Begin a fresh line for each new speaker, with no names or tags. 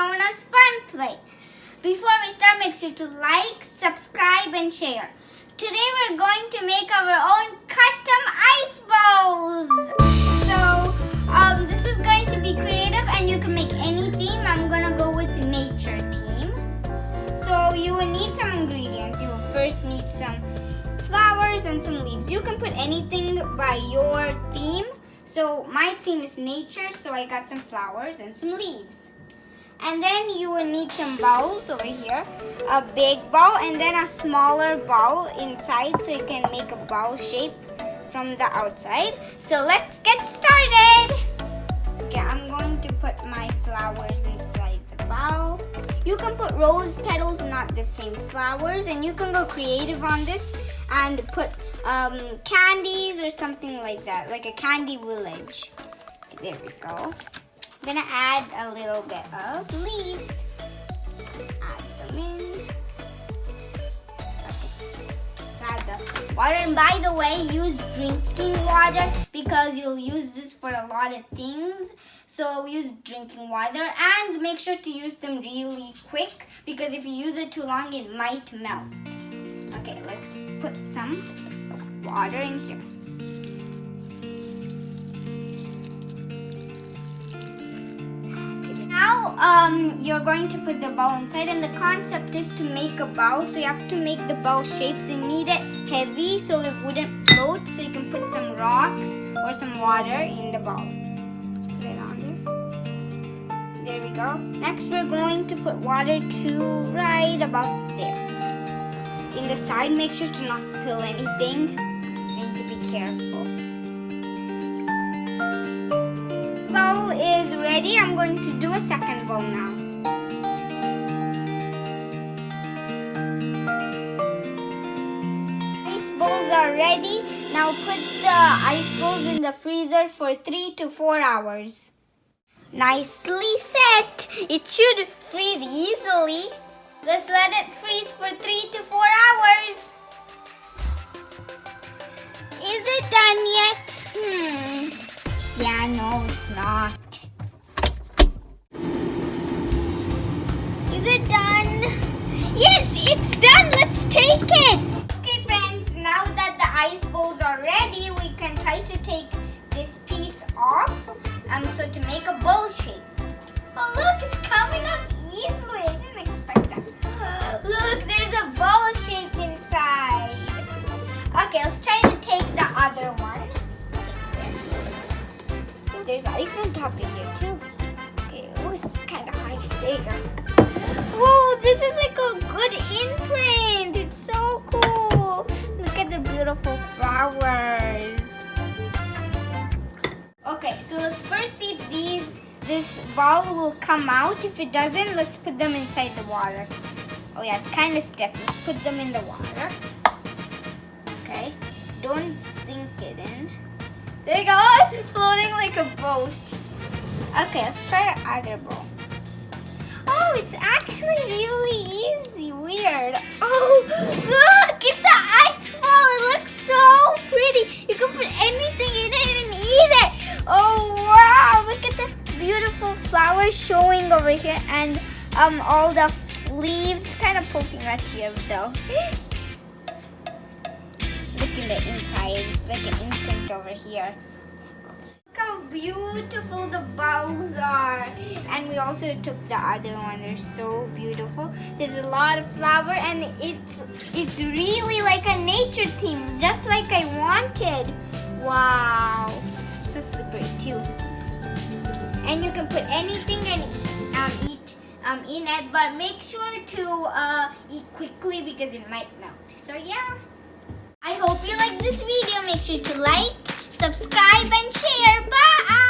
known as Fun Play. Before we start, make sure to like, subscribe, and share. Today we're going to make our own custom ice bowls. So this is going to be creative and you can make any theme. I'm going to go with the nature theme. So you will need some ingredients. You will first need some flowers and some leaves. You can put anything by your theme. So my theme is nature, so I got some flowers and some leaves. And then you will need some bowls over here. A big bowl and then a smaller bowl inside so you can make a bowl shape from the outside. So let's get started. Okay, I'm going to put my flowers inside the bowl. You can put rose petals, not the same flowers. And you can go creative on this and put candies or something like that, like a candy village. There we go. I'm gonna add a little bit of leaves. Add them in. Okay. Let's add the water. And by the way, use drinking water because you'll use this for a lot of things. So use drinking water and make sure to use them really quick because if you use it too long, it might melt. Okay, let's put some water in here. Now you're going to put the bowl inside, and the concept is to make a bowl. So you have to make the bowl shapes. You need it heavy so it wouldn't float. So you can put some rocks or some water in the bowl. Let's put it on there. There we go. Next we're going to put water to right about there. In the side, make sure to not spill anything. You need to be careful. Bowl is ready. I'm going to do a second bowl now. Ice bowls are ready. Now put the ice bowls in the freezer for 3 to 4 hours. Nicely set. It should freeze easily. Let's let it freeze for 3 to 4 hours. Is it done yet? Yeah, no, it's not. Is it done? Yes, it's done. Let's take it. Okay, friends, now that the ice bowls are ready, we can try to take this piece off. So to make a bowl shape. Oh, look, it's coming up easily. I didn't expect that. Look, there's a bowl shape inside. Okay, let's try to take the other one. There's ice on top of here too. Okay, oh, this is kind of hard to take. Whoa, this is like a good imprint. It's so cool. Look at the beautiful flowers. Okay, so let's first see if this ball will come out. If it doesn't, let's put them inside the water. Oh yeah, it's kind of stiff. Let's put them in the water. Okay, don't sink it in. There you go. Oh, it's floating like a boat. Okay, let's try our other bowl. Oh, it's actually really easy. Weird. Oh, look! It's an ice ball. It looks so pretty. You can put anything in it and eat it. Oh, wow. Look at the beautiful flowers showing over here and all the leaves kind of poking right here though. Look in the inside. It's like an imprint over here. Look how beautiful the bowls are. And we also took the other one. They're so beautiful. There's a lot of flower and it's really like a nature theme, just like I wanted. Wow. So slippery too. And you can put anything and eat in it, but make sure to eat quickly because it might melt. So yeah. I hope you like this video. Make sure to like, subscribe, and share. Bye!